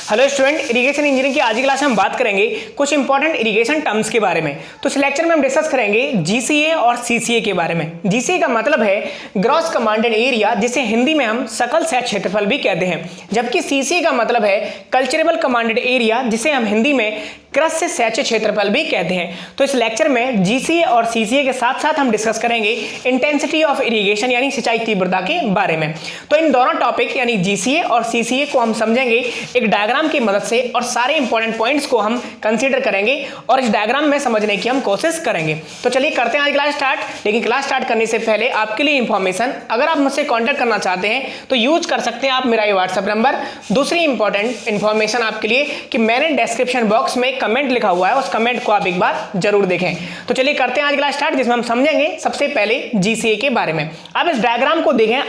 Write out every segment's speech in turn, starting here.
Hello student, irrigation engineering की आज की क्लास में हम बात करेंगे कुछ इंपॉर्टेंट इरिगेशन टर्म्स के बारे में। तो इस लेक्चर में हम डिस्कस करेंगे जीसीए और सीसीए के बारे में। जीसीए का मतलब है ग्रॉस कमांडेड एरिया, जिसे हिंदी में हम सकल सहज क्षेत्रफल भी कहते हैं, जबकि सीसीए का मतलब है कल्चरेबल कमांडेड एरिया, जिसे हम हिंदी में कृषि सहज क्षेत्रफल भी कहते हैं। तो इस लेक्चर में जीसीए और सीसीए के साथ साथ हम डिस्कस करेंगे इंटेंसिटी ऑफ इरिगेशन यानी सिंचाई तीव्रता के बारे में। तो इन दोनों टॉपिक यानी जीसीए और सीसीए को हम समझेंगे एक डायग्राम की मदद से, और सारे इंपॉर्टेंट पॉइंट्स को हम कंसीडर करेंगे और इस डायग्राम में समझने की हम कोशिश करेंगे। तो चलिए करते हैं आज क्लास स्टार्ट। लेकिन क्लास स्टार्ट करने से पहले आपके लिए इंफॉर्मेशन, अगर आप मुझसे कॉन्टैक्ट करना चाहते हैं तो यूज कर सकते हैं आप मेरा ये व्हाट्सएप नंबर। दूसरी इंपॉर्टेंट इंफॉर्मेशन आपके लिए कि मैंने डिस्क्रिप्शन बॉक्स में कमेंट लिखा हुआ है, उस कमेंट को आप एक बार जरूर देखें। तो चलिए करते हैं आज क्लास स्टार्ट, जिसमें हम समझेंगे सबसे पहले जीसीए के बारे में। अब इस डायग्राम को देखें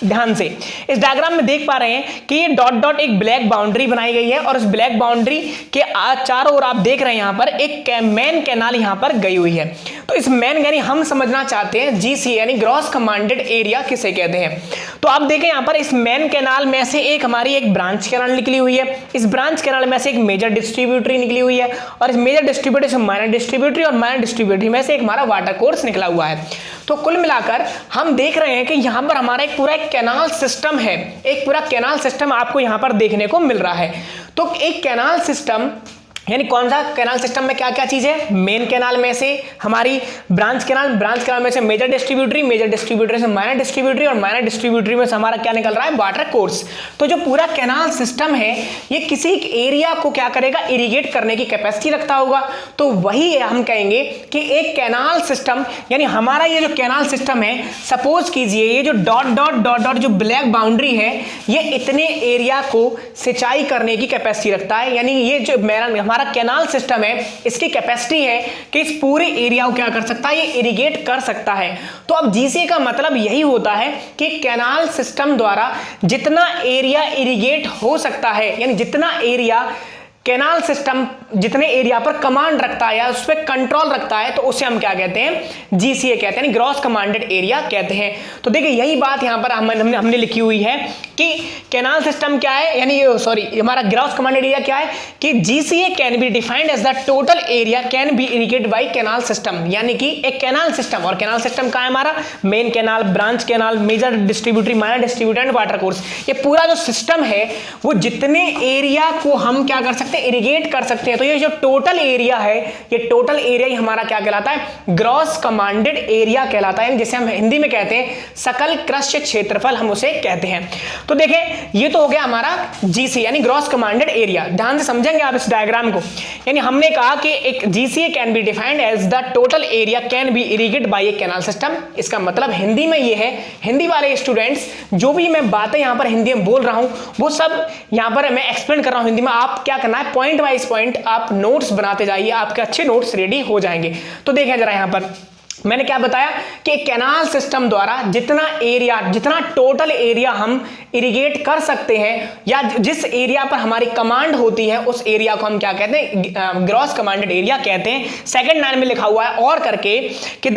ध्यान से। इस डायग्राम में देख पा रहे हैं कि ये डॉट डॉट एक ब्लैक बाउंड्री बनाई गई है, और इस ब्लैक बाउंड्री के चारों ओर आप देख रहे हैं यहाँ पर एक मेन कैनाल यहाँ पर गई हुई है। तो इस मेन यानी हम समझना चाहते हैं जीसी यानी ग्रॉस कमांडेड एरिया किसे कहते हैं। तो आप देखें यहाँ पर इस मेन कैनाल में से एक हमारी एक ब्रांच कैनाल निकली हुई है, इस ब्रांच कैनाल में से एक मेजर डिस्ट्रीब्यूटरी निकली हुई है, और इस मेजर डिस्ट्रीब्यूटरी से माइनर डिस्ट्रीब्यूटरी, और माइनर डिस्ट्रीब्यूटरी में से एक हमारा वाटर कोर्स निकला हुआ है। तो कुल मिलाकर हम देख रहे हैं कि यहाँ पर हमारा एक पूरा कैनाल सिस्टम है, एक पूरा कैनाल सिस्टम आपको यहाँ पर देखने को मिल रहा है। तो एक कैनाल सिस्टम यानी कौन सा कैनाल सिस्टम में क्या क्या चीज है, मेन कैनाल में से हमारी ब्रांच कैनाल में से मेजर डिस्ट्रीब्यूटरी से माइनर डिस्ट्रीब्यूटरी, और माइनर डिस्ट्रीब्यूटरी में से हमारा क्या निकल रहा है, वाटर कोर्स। तो जो पूरा कैनाल सिस्टम है ये किसी एक एरिया को क्या करेगा, इरिगेट करने की कैपेसिटी रखता होगा। तो वही हम कहेंगे कि एक कैनाल सिस्टम यानी हमारा ये जो कैनाल सिस्टम है, सपोज कीजिए ये जो डॉट डॉट डॉट डॉट जो ब्लैक बाउंड्री है, ये इतने एरिया को सिंचाई करने की कैपेसिटी रखता है। यानी ये जो हमारा कैनाल सिस्टम है, इसकी कैपेसिटी है कि इस पूरे एरिया को क्या कर सकता है, ये इरिगेट कर सकता है। तो अब जीसीए का मतलब यही होता है कि कैनाल सिस्टम द्वारा जितना एरिया इरिगेट हो सकता है, यानी जितना एरिया कैनाल सिस्टम जितने एरिया पर कमांड रखता है या उस पर कंट्रोल रखता है, तो उसे हम क्या कहते हैं, जीसीए कहते हैं, ग्रॉस कमांडेड एरिया कहते हैं। तो देखिए यही बात यहां पर हमने लिखी हुई है कि कैनाल सिस्टम क्या है, यानी सॉरी हमारा ग्रॉस कमांडेड एरिया क्या है कि GCA can be defined as the total area can be irrigated by canal system. यानी कि एक कैनाल सिस्टम, और कैनाल सिस्टम का है हमारा main canal, branch canal, major distributary, minor distributary and water course. ये पूरा जो सिस्टम है वो जितने एरिया को हम क्या कर सकते, इरिगेट कर सकते हैं। तो ये जो टोटल एरिया है, ये टोटल एरिया ही हमारा क्या कहलाता है, ग्रॉस कमांडेड एरिया कहलाता है, जिसे हम हिंदी में कहते हैं सकल कृषि क्षेत्रफल, हम उसे कहते हैं। तो देखें ये तो हो गया हमारा जीसी यानी ग्रॉस कमांडेड एरिया। ध्यान से समझेंगे आप इस डायग्राम को। यानी हमने कहा कि एक GCA can be defined as the total area can be irrigated by a canal system. इसका मतलब हिंदी में ये है, हिंदी वाले स्टूडेंट्स जो भी मैं बातें यहां पर हिंदी में बोल रहा हूं वो सब यहां पर मैं एक्सप्लेन कर रहा हूं हिंदी में। आप क्या करना है, पॉइंट वाइज पॉइंट आप नोट्स बनाते जाइए, आपके अच्छे नोट्स रेडी हो जाएंगे। तो देखें जरा यहां पर मैंने क्या बताया कि कैनाल सिस्टम द्वारा जितना एरिया, जितना टोटल एरिया हम इरिगेट कर सकते हैं या जिस एरिया पर हमारी कमांड होती है, उस एरिया को हम क्या कहते हैं, ग्रॉस कमांडेड एरिया कहते हैं। सेकंड लाइन में लिखा हुआ है और करके कि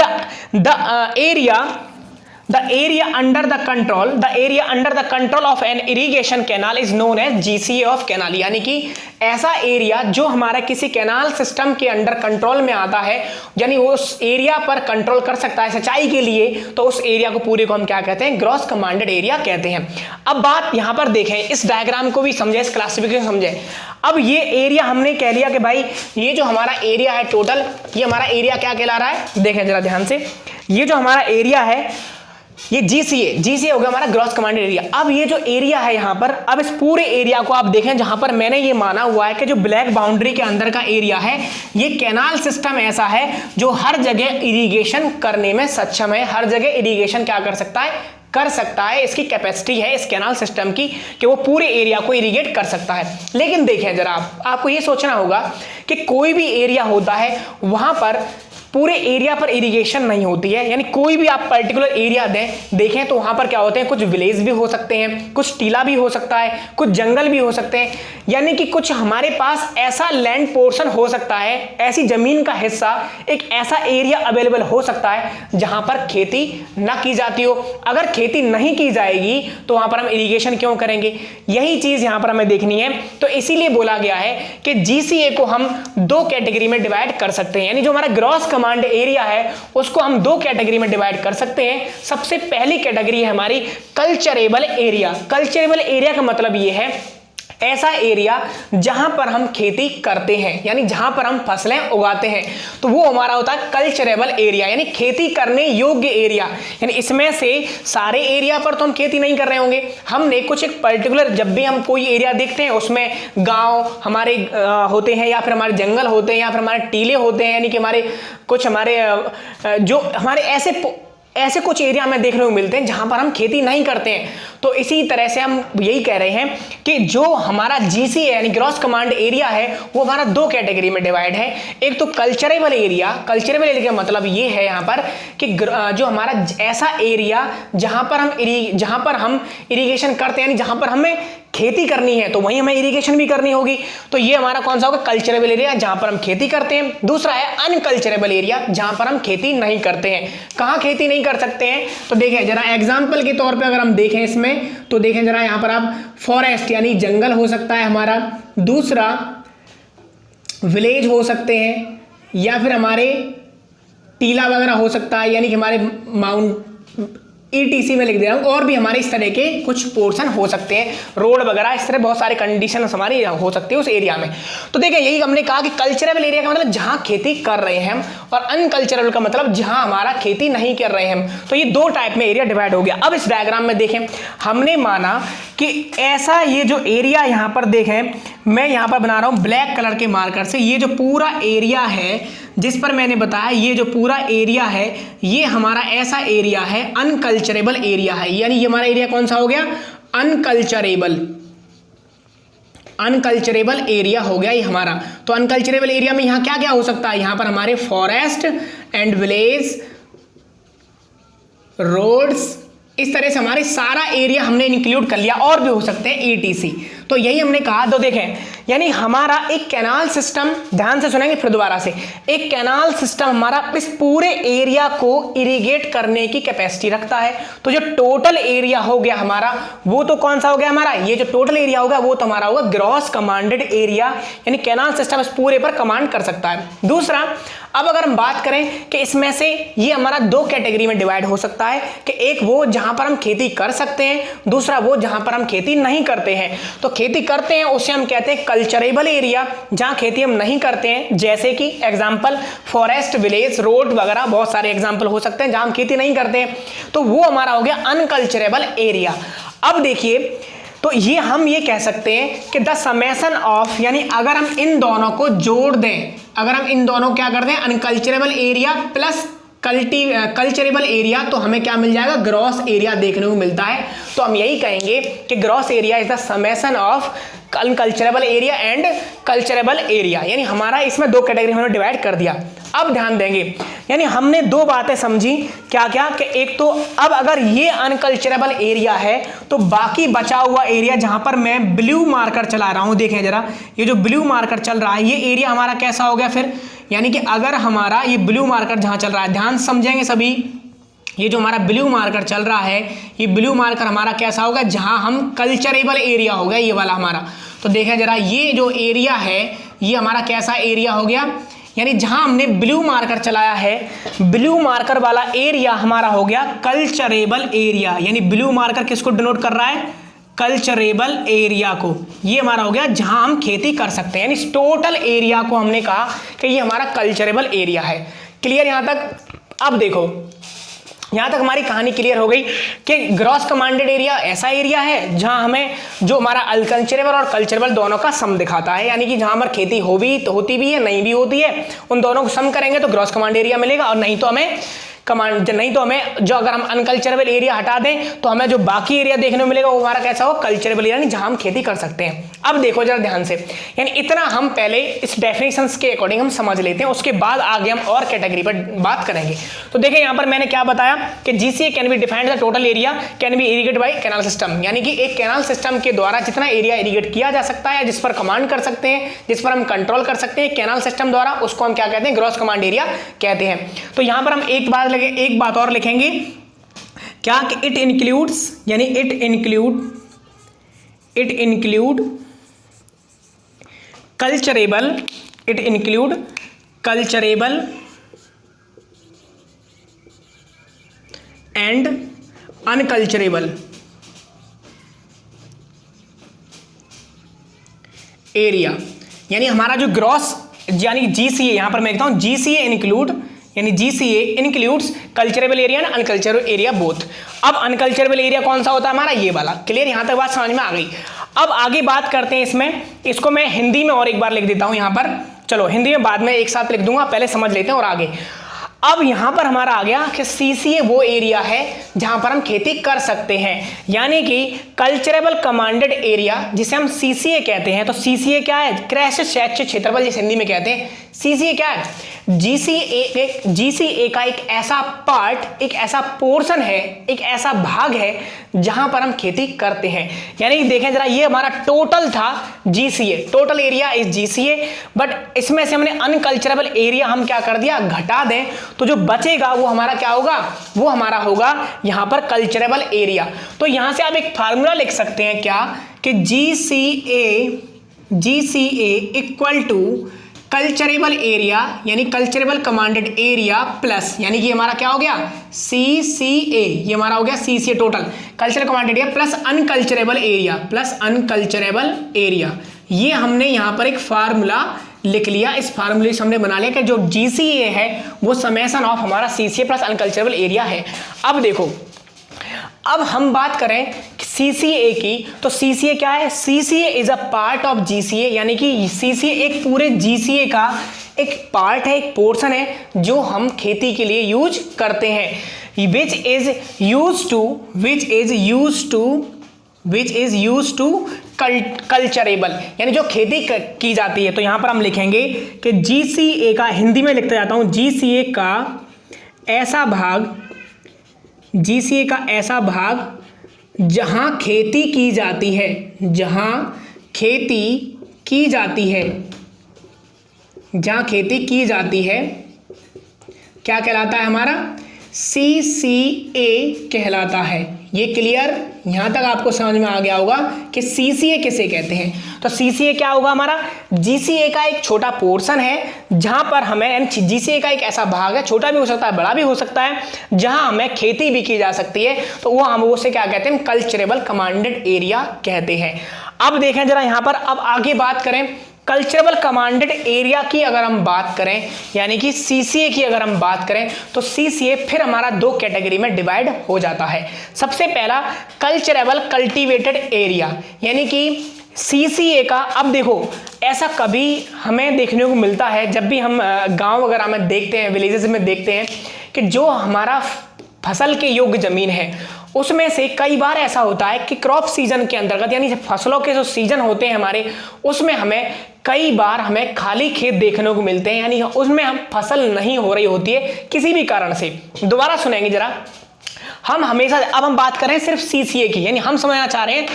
the area under the control of an irrigation canal is known as GCA of canal। यानी कि ऐसा एरिया जो हमारा किसी कैनाल सिस्टम के अंडर कंट्रोल में आता है, यानी उस एरिया पर कंट्रोल कर सकता है सिंचाई के लिए, तो उस एरिया को पूरे को हम क्या कहते हैं, ग्रॉस कमांडेड एरिया कहते हैं। अब बात यहां पर देखें, इस डायग्राम को भी समझे, इस क्लासिफिकेशन समझे। अब ये एरिया हमने कह लिया कि भाई ये जो हमारा एरिया है टोटल, ये हमारा एरिया क्या कहला रहा है, देखें जरा ध्यान से। ये जो हमारा एरिया है ये जीसीए हो गया हमारा ग्रॉस कमांडेड एरिया। अब ये जो एरिया है यहाँ पर, अब इस पूरे एरिया को आप देखें जहां पर मैंने ये माना हुआ है कि जो ब्लैक बाउंड्री के अंदर का एरिया है, ये कैनाल सिस्टम ऐसा है जो हर जगह इरिगेशन करने में सक्षम है, हर जगह इरिगेशन क्या कर सकता है, इसकी कैपेसिटी है इस कैनाल सिस्टम की कि वो पूरे एरिया को इरिगेट कर सकता है। लेकिन देखें जरा आपको ये सोचना होगा कि कोई भी एरिया होता है वहां पर पूरे एरिया पर इरिगेशन नहीं होती है, यानी कोई भी आप पर्टिकुलर एरिया देखें तो वहां पर क्या होते हैं, कुछ विलेज भी हो सकते हैं, कुछ टीला भी हो सकता है, कुछ जंगल भी हो सकते हैं, यानी कि कुछ हमारे पास ऐसा लैंड पोर्शन हो सकता है, ऐसी जमीन का हिस्सा, एक ऐसा एरिया अवेलेबल हो सकता है जहां पर खेती ना की जाती हो। अगर खेती नहीं की जाएगी तो वहां पर हम इरिगेशन क्यों करेंगे, यही चीज यहां पर हमें देखनी है। तो इसीलिए बोला गया है कि जीसीए को हम दो कैटेगरी में डिवाइड कर सकते हैं, यानी जो हमारा ग्रॉस कमांड एरिया है उसको हम दो कैटेगरी में डिवाइड कर सकते हैं। सबसे पहली कैटेगरी है हमारी कल्चरेबल एरिया। कल्चरेबल एरिया का मतलब यह है ऐसा एरिया जहां पर हम खेती करते हैं, यानी जहां पर हम फसलें उगाते हैं, तो वो हमारा होता है कल्चरेबल एरिया, यानी खेती करने योग्य एरिया। यानी इसमें से सारे एरिया पर तो हम खेती नहीं कर रहे होंगे, हमने कुछ एक पर्टिकुलर, जब भी हम कोई एरिया देखते हैं उसमें गांव हमारे होते हैं, या फिर हमारे जंगल होते हैं, या फिर हमारे टीले होते हैं, यानी कि हमारे कुछ हमारे जो हमारे ऐसे कुछ एरिया हमें देखने को मिलते हैं जहां पर हम खेती नहीं करते हैं। तो इसी तरह से हम यही कह रहे हैं कि जो हमारा जीसी है यानी ग्रॉस कमांड एरिया है वो हमारा दो कैटेगरी में डिवाइड है। एक तो कल्चरेबल एरिया, कल्चरेबल एरिया का मतलब ये है यहाँ पर कि जो हमारा ऐसा एरिया जहां पर हम इरिगेशन करते हैं, यानी जहां पर हमें खेती करनी है तो वहीं हमें इरिगेशन भी करनी होगी, तो ये हमारा कौन सा होगा, कल्चरेबल एरिया, जहां पर हम खेती करते हैं। दूसरा है अनकल्चरेबल एरिया, जहां पर हम खेती नहीं करते हैं। कहां खेती नहीं कर सकते हैं, तो देखें जरा एग्जांपल के तौर पे अगर हम देखें इसमें, तो देखें जरा यहां पर आप फॉरेस्ट यानी जंगल हो सकता है हमारा, दूसरा विलेज हो सकते हैं, या फिर हमारे टीला वगैरह हो सकता है, यानी कि हमारे माउंट ETC में लिख दे रहा हूं, और भी हमारे इस तरह के कुछ पोर्शन हो सकते हैं, रोड वगैरह, इस तरह बहुत सारे कंडीशन हमारी हो सकती है उस एरिया में। तो देखिए यही हमने कहा कि कल्चरेबल एरिया का मतलब जहां खेती कर रहे हैं हम, और अनकल्चरेबल का मतलब जहां हमारा खेती नहीं कर रहे हैं हम। तो ये दो टाइप में एरिया डिवाइड हो गया। अब इस डायग्राम में देखें, हमने माना कि ऐसा ये जो एरिया यहां पर देखें, मैं यहां पर बना रहा हूं ब्लैक कलर के मार्कर से, ये जो पूरा एरिया है जिस पर मैंने बताया ये जो पूरा एरिया है ये हमारा ऐसा एरिया है, अनकल्चरेबल एरिया है, यानी ये हमारा एरिया कौन सा हो गया, अनकल्चरेबल एरिया हो गया ये हमारा। तो अनकल्चरेबल एरिया में यहां क्या क्या हो सकता है, यहां पर हमारे फॉरेस्ट एंड विलेज, रोड्स, इस तरह से हमारे सारा एरिया हमने इंक्लूड कर लिया, और भी हो सकते हैं ETC। तो यही हमने कहा। तो देखें यानी हमारा एक कैनाल सिस्टम, ध्यान से सुनेंगे फिर दोबारा से, एक कैनाल सिस्टम हमारा इस पूरे एरिया को इरिगेट करने की कैपेसिटी रखता है। तो जो टोटल एरिया हो गया हमारा वो तो कौन सा हो गया हमारा, ये जो टोटल एरिया होगा वो तो हमारा होगा ग्रॉस कमांडेड एरिया, यानी कैनाल सिस्टम इस पूरे पर कमांड कर सकता है। दूसरा, अब अगर हम बात करें कि इसमें से ये हमारा दो कैटेगरी में डिवाइड हो सकता है कि एक वो जहां पर हम खेती कर सकते हैं, दूसरा वो जहां पर हम खेती नहीं करते हैं। तो खेती करते हैं उसे हम कहते हैं कल्चरेबल एरिया, जहां खेती हम नहीं करते हैं, जैसे कि एग्जांपल फॉरेस्ट, विलेज, रोड वगैरह बहुत सारे एग्जांपल हो सकते हैं जहां हम खेती नहीं करते हैं, तो वो हमारा हो गया अनकल्चरेबल एरिया। अब देखिए, तो ये हम ये कह सकते हैं कि द समेशन ऑफ, यानी अगर हम इन दोनों को जोड़ दें, अगर हम इन दोनों क्या कर दें, unculturable area plus culturable area, तो हमें क्या मिल जाएगा, ग्रॉस एरिया देखने को मिलता है। तो हम यही कहेंगे कि gross area is the summation of unculturable area and culturable area, यानी हमारा इसमें दो कैटेगरी हमने डिवाइड कर दिया। अब ध्यान देंगे, यानी हमने दो बातें समझी, क्या क्या कि एक तो अब अगर ये अनकल्चरेबल एरिया है तो बाकी बचा हुआ एरिया जहां पर मैं ब्लू मार्कर चला रहा हूं, देखें जरा ये जो ब्लू मार्कर चल रहा है ये एरिया हमारा कैसा हो गया फिर, यानी कि अगर हमारा ये ब्लू मार्कर जहां चल रहा है, ध्यान समझेंगे सभी, ये जो हमारा ब्लू मार्कर चल रहा है ये ब्लू मार्कर हमारा कैसा होगा, जहां हम कल्चरेबल एरिया हो गया ये वाला हमारा। तो देखें जरा ये जो एरिया है ये हमारा कैसा एरिया हो गया, यानी जहां हमने ब्लू मार्कर चलाया है, ब्लू मार्कर वाला एरिया हमारा हो गया कल्चरेबल एरिया, यानी ब्लू मार्कर किसको डिनोट कर रहा है, कल्चरेबल एरिया को, ये हमारा हो गया जहां हम खेती कर सकते हैं, यानी टोटल एरिया को हमने कहा कि ये हमारा कल्चरेबल एरिया है। क्लियर यहां तक? अब देखो यहां तक हमारी कहानी क्लियर हो गई कि ग्रॉस कमांडेड एरिया ऐसा एरिया है जहां हमें जो हमारा अनकल्चरेबल और कल्चरेबल दोनों का सम दिखाता है, यानी कि जहां पर खेती होती भी है नहीं भी होती है, उन दोनों को सम करेंगे तो ग्रॉस कमांड एरिया मिलेगा, और नहीं तो हमें कमांड, नहीं तो हमें जो अगर हम अनकल्चरेबल एरिया हटा दें तो हमें जो बाकी एरिया देखने को मिलेगा वो हमारा कैसा हो, कल्चरेबल एरिया, जहां हम खेती कर सकते हैं। अब देखो जरा ध्यान से, यानी इतना हम पहले इस डेफिनेशंस के अकॉर्डिंग हम समझ लेते हैं, उसके बाद आगे हम और कैटेगरी पर बात करेंगे। तो देखिए यहां पर मैंने क्या बताया कि GCA can be defined the total area can be irrigate by canal system, यानी कि एक कैनाल सिस्टम के द्वारा जितना एरिया इरिगेट किया जा सकता है, जिस पर कमांड कर सकते हैं, जिस पर हम कंट्रोल कर सकते हैं कैनाल सिस्टम द्वारा, उसको हम क्या कहते हैं, ग्रॉस कमांड एरिया कहते हैं। तो यहां पर हम एक बात और लिखेंगे क्या कि इट इंक्लूड्स, यानी it include culturable and unculturable area, यानी हमारा जो ग्रॉस, यानी जीसीए, यहां पर मैं लिखता हूं GCA includes culturable area and unculturable area both. अब अनकल्चरेबल एरिया कौन सा होता है हमारा, ये वाला। क्लियर, यहां तक बात समझ में आ गई। अब आगे बात करते हैं इसमें, इसको मैं हिंदी में और एक बार लिख देता हूं यहां पर, चलो हिंदी में बाद में एक साथ लिख दूंगा, पहले समझ लेते हैं और आगे। अब यहां पर हमारा आ गया कि सीसीए वो एरिया है जहां पर हम खेती कर सकते हैं, यानी कि कल्चरेबल कमांडेड एरिया जिसे हम सीसीए कहते हैं। तो सीसीए क्या है, कृषि शैक्षिक क्षेत्रफल जिसे हिंदी में कहते हैं। सीसीए क्या है, जीसीए का एक ऐसा पार्ट, एक ऐसा पोर्शन है, एक ऐसा भाग है जहां पर हम खेती करते हैं। यानी कि देखें जरा, ये हमारा टोटल था GCA, total area is GCA, but इसमें से हमने अनकल्चरेबल एरिया हम क्या कर दिया, घटा दें, तो जो बचेगा वो हमारा क्या होगा, वो हमारा होगा यहां पर कल्चरेबल एरिया। तो यहां से आप एक फार्मूला लिख सकते हैं क्या, कि GCA equal to culturable area, यानी कल्चरेबल कमांडेड एरिया प्लस, यानी कि हमारा क्या हो गया, सीसीए, ये हमारा हो गया CCA total cultural commanded area plus unculturable area. ये हमने यहां पर एक फार्मूला लिख लिया। इस फार्मूले से हमने बना लिया कि जो जीसीए है वो समेशन ऑफ हमारा सीसीए प्लस अनकल्चरेबल एरिया है। अब देखो, अब हम बात करें सीसीए की, तो सीसीए क्या है, CCA is a part of GCA, यानी कि सीसीए एक पूरे जीसीए का एक पार्ट है, एक पोर्शन है जो हम खेती के लिए यूज करते हैं, which is use to culturable, यानी जो खेती की जाती है। तो यहां पर हम लिखेंगे कि जीसीए का, हिंदी में लिखता जाता हूं, जीसीए का ऐसा भाग जहां खेती की जाती है, क्या कहलाता है हमारा, सीसीए कहलाता है। ये क्लियर, यहां तक आपको समझ में आ गया होगा कि सीसीए किसे कहते हैं। तो सीसीए क्या होगा हमारा, जीसीए का एक छोटा पोर्शन है जहां पर हमें, जीसीए का एक ऐसा भाग है, छोटा भी हो सकता है बड़ा भी हो सकता है, जहां हमें खेती भी की जा सकती है, तो वो हम उसे क्या कहते हैं, कल्चरेबल कमांडेड एरिया कहते हैं। अब देखें जरा यहां पर, अब आगे बात करें कल्चरेबल कमांडेड एरिया की अगर हम बात करें, यानी कि सीसीए की अगर हम बात करें, तो सीसीए फिर हमारा दो कैटेगरी में डिवाइड हो जाता है। सबसे पहला कल्चरेबल कल्टीवेटेड एरिया, यानी कि सीसीए का, अब देखो ऐसा कभी हमें देखने को मिलता है जब भी हम गांव वगैरह में देखते हैं, विलेजेस में देखते हैं, कि जो हमारा फसल के योग्य जमीन है उसमें से कई बार ऐसा होता है कि क्रॉप सीजन के अंतर्गत, यानी फसलों के जो सीजन होते हैं हमारे, उसमें हमें कई बार हमें खाली खेत देखने को मिलते हैं, यानी उसमें हम फसल नहीं हो रही होती है किसी भी कारण से। दोबारा सुनेंगे जरा, हम हमेशा, अब हम बात करें सिर्फ सीसीए की, यानी हम समझना चाह रहे हैं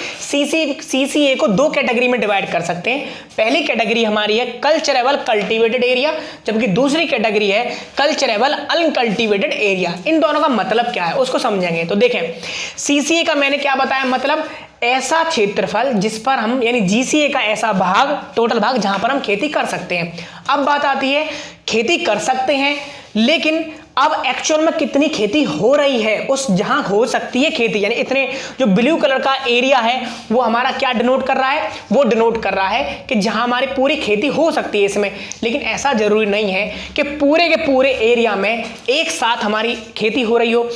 सीसीए को दो कैटेगरी में डिवाइड कर सकते हैं। पहली कैटेगरी हमारी है कल्चरेबल कल्टीवेटेड एरिया, जबकि दूसरी कैटेगरी है कल्चरेबल अनकल्टीवेटेड एरिया। इन दोनों का मतलब क्या है उसको समझेंगे। तो देखें, सीसीए का मैंने क्या बताया, मतलब ऐसा क्षेत्रफल जिस पर हम, यानी जीसीए का ऐसा भाग, टोटल भाग जहां पर हम खेती कर सकते हैं। अब बात आती है, खेती कर सकते हैं लेकिन अब एक्चुअल में कितनी खेती हो रही है, उस जहां हो सकती है खेती, यानी इतने जो ब्लू कलर का एरिया है वो हमारा क्या डिनोट कर रहा है, वो डिनोट कर रहा है कि जहां हमारी पूरी खेती हो सकती है इसमें। लेकिन ऐसा जरूरी नहीं है कि पूरे के पूरे एरिया में एक साथ हमारी खेती हो रही हो।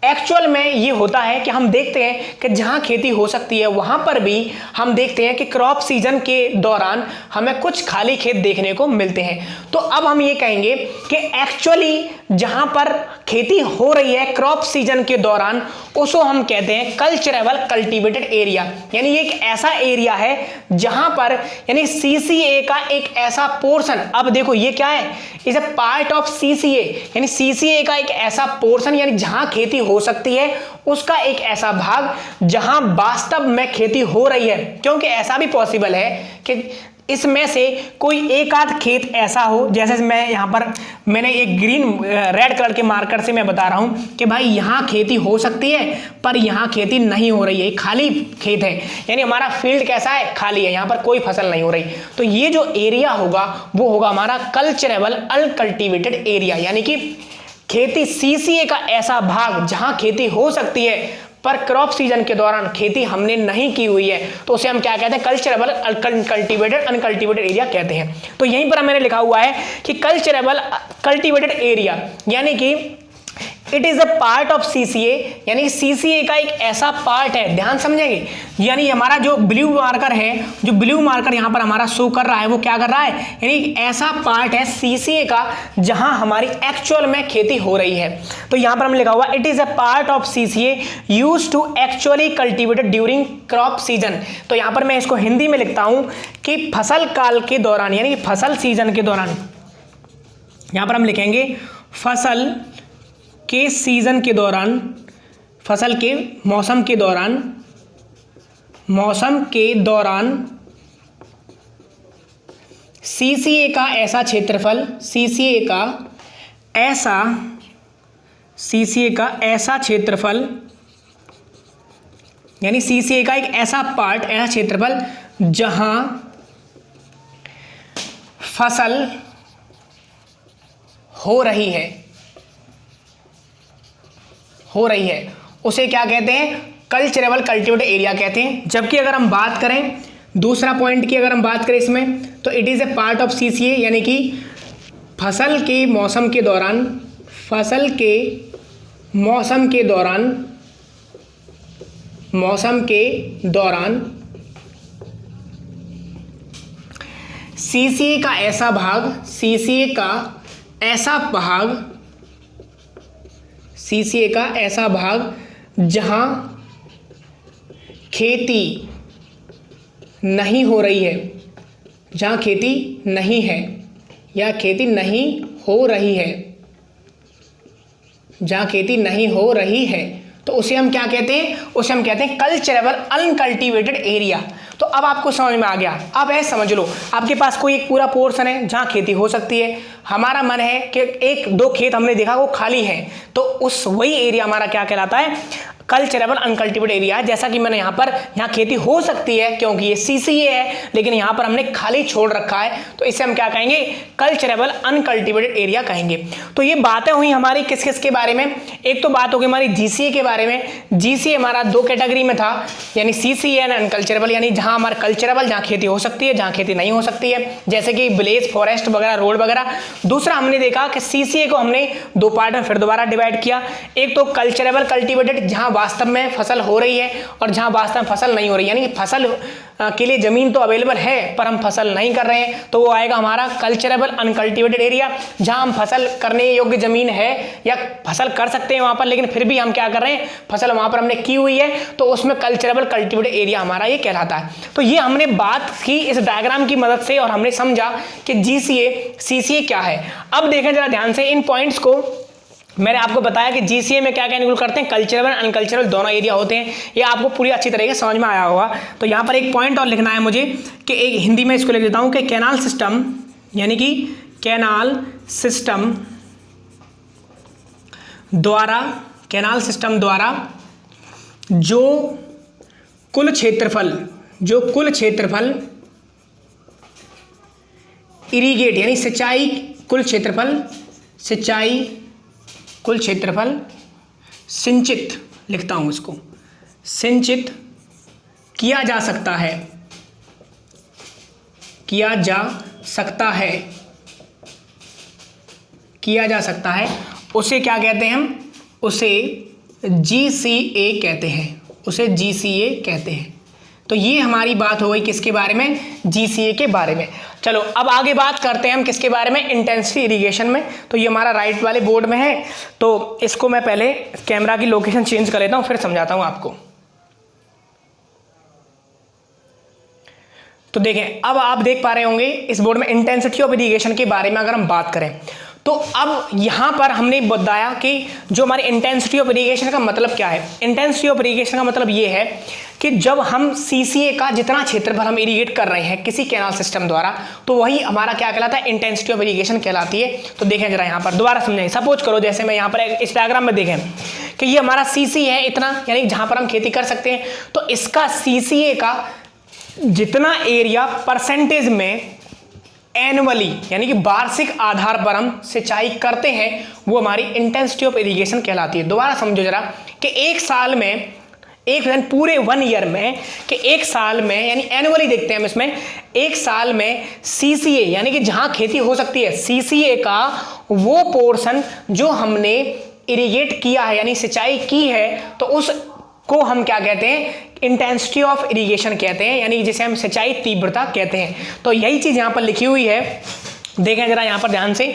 एक्चुअल में ये होता है कि हम देखते हैं कि जहां खेती हो सकती है वहां पर भी हम देखते हैं कि क्रॉप सीजन के दौरान हमें कुछ खाली खेत देखने को मिलते हैं। तो अब हम ये कहेंगे कि एक्चुअली जहां पर खेती हो रही है क्रॉप सीजन के दौरान उसको हम कहते हैं कल्चरेबल कल्टीवेटेड एरिया, यानी ये एक ऐसा एरिया है जहां पर यानी सीसीए का एक ऐसा पोर्शन, अब देखो ये क्या है, is a part of CCA, यानी सीसीए का एक ऐसा पोर्शन यानी जहां खेती हो सकती है उसका एक ऐसा भाग जहां वास्तव में खेती हो रही है, क्योंकि ऐसा भी पॉसिबल है कि इसमें से कोई एक आध खेत ऐसा हो, जैसे मैं यहां पर मैंने एक रेड कलर के मार्कर से मैं बता रहा हूं कि भाई यहां खेती हो सकती है पर यहां खेती नहीं हो रही है, खाली खेत है, यानी हमारा फील्ड कैसा है, खाली है, यहां पर कोई फसल नहीं हो रही। तो ये जो एरिया होगा वो होगा हमारा कल्चरेबल अनकल्टीवेटेड एरिया, यानी कि खेती सीसीए का ऐसा भाग जहां खेती हो सकती है पर क्रॉप सीजन के दौरान खेती हमने नहीं की हुई है, तो उसे हम क्या कहते हैं, कल्चरेबल अनकल्टीवेटेड एरिया कहते हैं। तो यहीं पर मैंने लिखा हुआ है कि कल्चरेबल कल्टीवेटेड एरिया यानी कि it is a part of CCA, यानी सीसीए का एक ऐसा पार्ट है, ध्यान समझेंगे, यानी हमारा जो ब्लू मार्कर है, जो ब्लू मार्कर यहां पर हमारा शो कर रहा है वो क्या कर रहा है, यानी ऐसा पार्ट है सीसीए का जहां हमारी एक्चुअल में खेती हो रही है। तो यहां पर हमने लिखा हुआ it is a part of CCA used to actually cultivated during crop season. तो यहां पर मैं इसको हिंदी में लिखता हूं कि फसल काल के दौरान, यानी कि फसल सीजन के दौरान, यहां पर हम लिखेंगे फसल के सीजन के दौरान, फसल के मौसम के दौरान सीसीए का ऐसा क्षेत्रफल, सीसीए का ऐसा क्षेत्रफल, यानी सीसीए का एक ऐसा पार्ट, ऐसा क्षेत्रफल जहां फसल हो रही है उसे क्या कहते हैं, कल्चरेबल कल्टीवेटेड एरिया कहते हैं। जबकि अगर हम बात करें दूसरा पॉइंट की, अगर हम बात करें इसमें, तो it is a part of CCA, यानी कि फसल के मौसम के दौरान सीसीए का ऐसा भाग, सीसीए का ऐसा भाग जहां खेती नहीं हो रही है, जहां खेती नहीं है या खेती नहीं हो रही है, जहां खेती नहीं हो रही है, तो उसे हम क्या कहते हैं, उसे हम कहते हैं कल्चरेबल अनकल्टीवेटेड एरिया। तो अब आपको समझ में आ गया। अब ऐसे समझ लो, आपके पास कोई एक पूरा पोर्शन है जहां खेती हो सकती है, हमारा मन है कि एक दो खेत हमने देखा वो खाली है, तो उस वही एरिया हमारा क्या कहलाता है, कल्चरेबल अनकल्टीवेटेड एरिया। जैसा कि मैंने यहाँ खेती हो सकती है क्योंकि ये सीसीए है, लेकिन यहाँ पर हमने खाली छोड़ रखा है, तो इसे हम क्या कहेंगे, कल्चरेबल अनकल्टीवेटेड एरिया कहेंगे। तो ये बातें हुई हमारी किस किस के बारे में, एक तो बात होगी हमारी जीसीए के बारे में। जीसीए हमारा दो कैटेगरी में था, यानी सीसीए एंड अनकल्चरेबल, यानी जहाँ हमारा कल्चरेबल, जहाँ खेती हो सकती है, जहाँ खेती नहीं हो सकती है, जैसे कि विलेज, फॉरेस्ट वगैरह, रोड वगैरह। दूसरा हमने देखा कि सीसीए को हमने दो पार्ट में फिर दोबारा डिवाइड किया, एक तो कल्चरेबल कल्टीवेटेड जहाँ वास्तव में फसल हो रही है और जहां वास्तव में फसल नहीं हो रही, यानी कि फसल के लिए जमीन तो अवेलेबल है पर हम फसल नहीं कर रहे हैं, तो वो आएगा हमारा कल्चरेबल अनकल्टीवेटेड एरिया। जहां हम फसल करने योग्य जमीन है या फसल कर सकते हैं वहां पर, लेकिन फिर भी हम क्या कर रहे हैं, फसल वहां पर हमने की हुई है, तो उसमें कल्चरेबल कल्टीवेटेड एरिया हमारा ये कहलाता है। तो ये हमने बात की इस डायग्राम की मदद से और हमने समझा कि जीसीए सीसीए क्या है। अब देखें जरा ध्यान से इन पॉइंट्स को। मैंने आपको बताया कि जीसीए में क्या क्या इंक्लूड करते हैं, कल्चरल अनकल्चरल दोनों एरिया होते हैं, ये आपको पूरी अच्छी तरीके से समझ में आया होगा। तो यहाँ पर एक पॉइंट और लिखना है मुझे कि एक हिंदी में इसको लिख देता हूँ कि कैनाल सिस्टम, यानी कि कैनाल सिस्टम द्वारा जो कुल क्षेत्रफल इरीगेट, यानी सिंचाई कुल क्षेत्रफल सिंचित, लिखता हूं इसको, सिंचित किया जा सकता है, उसे क्या कहते हैं हम, उसे GCA कहते हैं, उसे GCA कहते हैं। तो ये हमारी बात हो गई किसके बारे में, GCA के बारे में। चलो अब आगे बात करते हैं हम किसके बारे में, इंटेंसिटी इरिगेशन में। तो ये हमारा राइट वाले बोर्ड में है, तो इसको मैं पहले कैमरा की लोकेशन चेंज कर लेता हूँ, फिर समझाता हूँ आपको। तो देखें, अब आप देख पा रहे होंगे इस बोर्ड में इंटेंसिटी ऑफ इरिगेशन के बारे में अगर हम बात करें, तो अब यहां पर हमने बताया कि जो हमारी इंटेंसिटी ऑफ इरिगेशन का मतलब क्या है। इंटेंसिटी ऑफ इरिगेशन का मतलब ये है कि जब हम सीसीए का जितना क्षेत्रफल हम इरिगेट कर रहे हैं किसी कैनाल सिस्टम द्वारा, तो वही हमारा क्या कहलाता है, इंटेंसिटी ऑफ इरिगेशन कहलाती है। तो देखें जरा यहाँ पर दोबारा समझें। सपोज करो जैसे मैं यहाँ पर इस डायग्राम में देखें कि ये हमारा सीसी है इतना, यानी जहां पर हम खेती कर सकते हैं, तो इसका सीसीए का जितना एरिया परसेंटेज में एनुअली यानी कि वार्षिक आधार पर हम सिंचाई करते हैं, वो हमारी इंटेंसिटी ऑफ इरिगेशन कहलाती है। दोबारा समझो जरा कि एक साल में, एक पूरे 1 ईयर में, कि एक साल में यानी एनुअली देखते हैं हम इसमें, एक साल में सीसीए यानी कि जहां खेती हो सकती है, सीसीए का वो पोर्शन जो हमने इरिगेट किया है यानी सिंचाई की है, तो उस को हम क्या कहते हैं, इंटेंसिटी ऑफ इरिगेशन कहते हैं, यानी जिसे हम सिंचाई तीव्रता कहते हैं। तो यही चीज यहां पर लिखी हुई है, देखें जरा यहां पर ध्यान से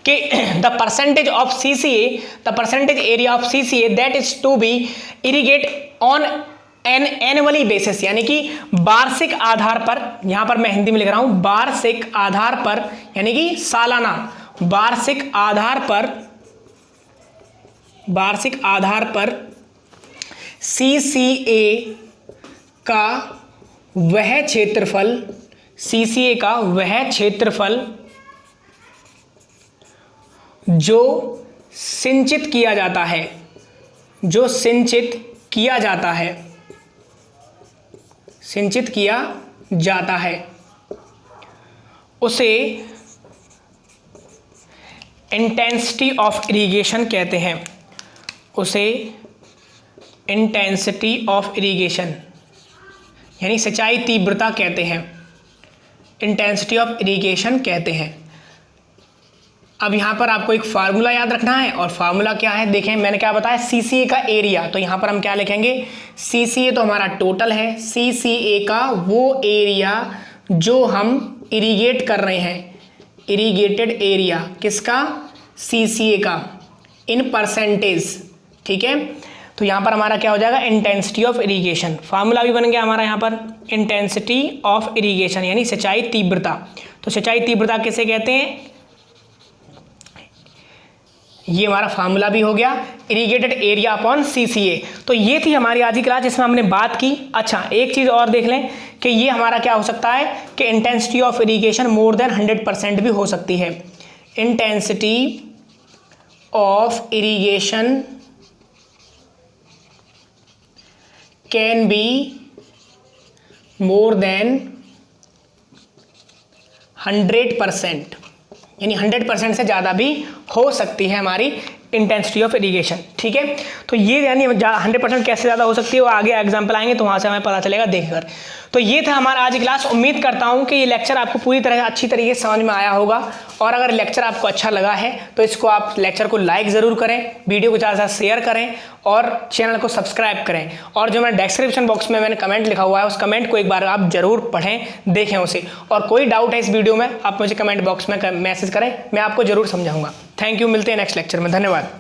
कि the percentage of CCA, the percentage area of CCA that is to be irrigate on an annually basis, यानी कि वार्षिक आधार पर, यहां पर मैं हिंदी में लिख रहा हूं, वार्षिक आधार पर यानी कि सालाना, वार्षिक आधार पर, वार्षिक आधार पर सीसीए का वह क्षेत्रफल, सीसीए का वह क्षेत्रफल जो सिंचित किया जाता है, जो सिंचित किया जाता है, सिंचित किया जाता है, उसे इंटेंसिटी ऑफ इरिगेशन कहते हैं, उसे इंटेंसिटी ऑफ इरिगेशन यानी सिंचाई तीव्रता कहते हैं, इंटेंसिटी ऑफ इरिगेशन कहते हैं। अब यहाँ पर आपको एक फार्मूला याद रखना है, और फार्मूला क्या है, देखें मैंने क्या बताया, सीसीए का एरिया, तो यहाँ पर हम क्या लिखेंगे, सीसीए तो हमारा टोटल है, सीसीए का वो एरिया जो हम इरिगेट कर रहे हैं, इरिगेटेड एरिया किसका, सीसीए का, इन परसेंटेज, ठीक है। तो यहाँ पर हमारा क्या हो जाएगा, इंटेंसिटी ऑफ इरिगेशन। फार्मूला भी बन गया हमारा यहाँ पर, इंटेंसिटी ऑफ इरिगेशन यानी सिंचाई तीव्रता। तो सिंचाई तीव्रता किसे कहते हैं, ये हमारा फार्मूला भी हो गया, इरिगेटेड एरिया अपॉन सीसीए। तो ये थी हमारी आज की क्लास जिसमें हमने बात की। अच्छा एक चीज़ और देख लें कि ये हमारा क्या हो सकता है कि intensity of irrigation more than 100% भी हो सकती है। Intensity of irrigation can be more than 100%, यानी 100% से ज़्यादा भी हो सकती है हमारी इंटेंसिटी ऑफ इरिगेशन, ठीक है। तो ये यानी 100% कैसे ज़्यादा हो सकती है, वो आगे एग्जाम्पल आएंगे तो वहाँ से हमें पता चलेगा देखकर। तो ये था हमारा आज की क्लास। उम्मीद करता हूँ कि ये लेक्चर आपको पूरी तरह अच्छी तरीके से समझ में आया होगा, और अगर लेक्चर आपको अच्छा लगा है तो इसको आप लेक्चर को लाइक ज़रूर करें, वीडियो को ज़्यादा से ज़्यादा शेयर करें और चैनल को सब्सक्राइब करें। और जो मैं डिस्क्रिप्शन बॉक्स में मैंने कमेंट लिखा हुआ है उस कमेंट को एक बार आप ज़रूर पढ़ें, देखें उसे, और कोई डाउट है इस वीडियो में आप मुझे कमेंट बॉक्स में मैसेज करें, मैं आपको ज़रूर समझाऊंगा। थैंक यू, मिलते हैं नेक्स्ट लेक्चर में, धन्यवाद।